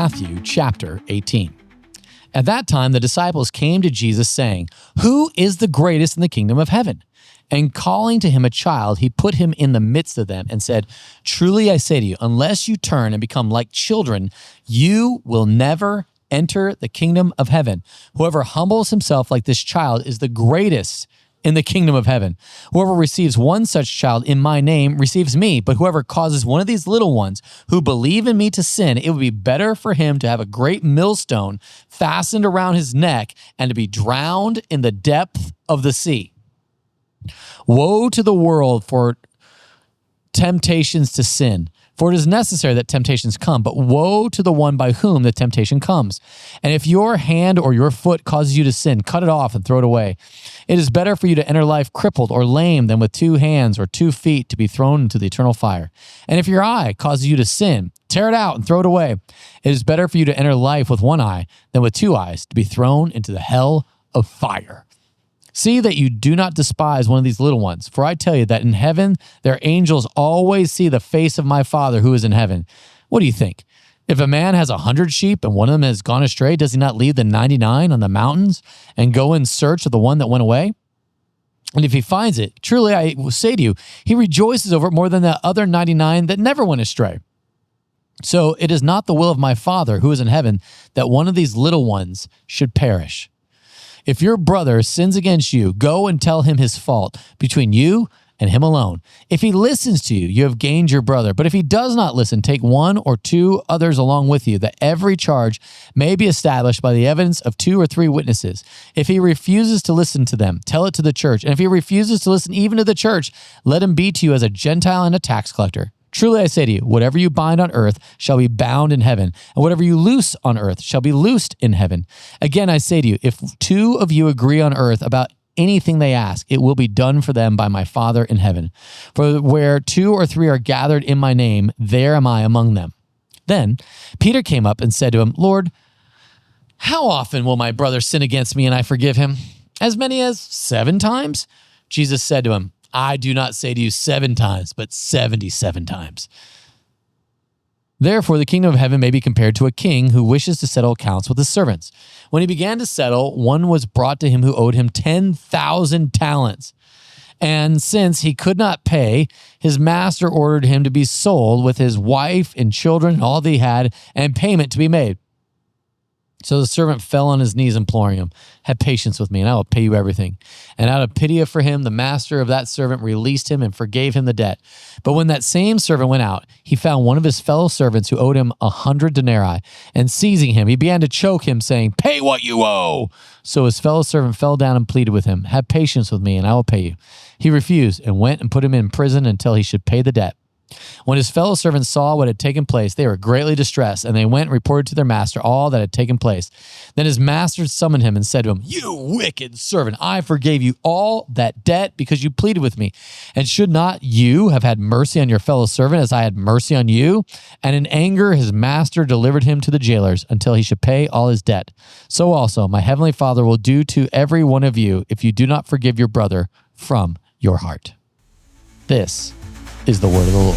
Matthew chapter 18. At that time, the disciples came to Jesus saying, "Who is the greatest in the kingdom of heaven?" And calling to him a child, he put him in the midst of them and said, "Truly I say to you, unless you turn and become like children, you will never enter the kingdom of heaven. Whoever humbles himself like this child is the greatest in the kingdom of heaven. Whoever receives one such child in my name receives me, but whoever causes one of these little ones who believe in me to sin, it would be better for him to have a great millstone fastened around his neck and to be drowned in the depth of the sea. Woe to the world for temptations to sin, for it is necessary that temptations come, but woe to the one by whom the temptation comes. And if your hand or your foot causes you to sin, cut it off and throw it away. It is better for you to enter life crippled or lame than with 2 hands or 2 feet to be thrown into the eternal fire. And if your eye causes you to sin, tear it out and throw it away. It is better for you to enter life with 1 eye than with 2 eyes to be thrown into the hell of fire. See that you do not despise one of these little ones, for I tell you that in heaven their angels always see the face of my Father who is in heaven. What do you think? If a man has 100 sheep and one of them has gone astray, does he not leave the 99 on the mountains and go in search of the one that went away? And if he finds it, truly I will say to you, he rejoices over it more than the other 99 that never went astray. So it is not the will of my Father who is in heaven that one of these little ones should perish. If your brother sins against you, go and tell him his fault between you and him alone. If he listens to you, you have gained your brother. But if he does not listen, take 1 or 2 others along with you, that every charge may be established by the evidence of 2 or 3 witnesses. If he refuses to listen to them, tell it to the church. And if he refuses to listen even to the church, let him be to you as a Gentile and a tax collector. Truly I say to you, whatever you bind on earth shall be bound in heaven, and whatever you loose on earth shall be loosed in heaven. Again, I say to you, if 2 of you agree on earth about anything they ask, it will be done for them by my Father in heaven. For where 2 or 3 are gathered in my name, there am I among them." Then Peter came up and said to him, "Lord, how often will my brother sin against me and I forgive him? As many as 7 times?" Jesus said to him, "I do not say to you 7 times, but 77 times. Therefore, the kingdom of heaven may be compared to a king who wishes to settle accounts with his servants. When he began to settle, one was brought to him who owed him 10,000 talents. And since he could not pay, his master ordered him to be sold with his wife and children and all that he had, and payment to be made. So the servant fell on his knees, imploring him, 'Have patience with me, and I will pay you everything.' And out of pity for him, the master of that servant released him and forgave him the debt. But when that same servant went out, he found one of his fellow servants who owed him 100 denarii. And seizing him, he began to choke him, saying, 'Pay what you owe!' So his fellow servant fell down and pleaded with him, 'Have patience with me, and I will pay you.' He refused and went and put him in prison until he should pay the debt. When his fellow servants saw what had taken place, they were greatly distressed, and they went and reported to their master all that had taken place. Then his master summoned him and said to him, 'You wicked servant, I forgave you all that debt because you pleaded with me. And should not you have had mercy on your fellow servant as I had mercy on you?' And in anger his master delivered him to the jailers until he should pay all his debt. So also my heavenly Father will do to every one of you if you do not forgive your brother from your heart." This is the word of the Lord.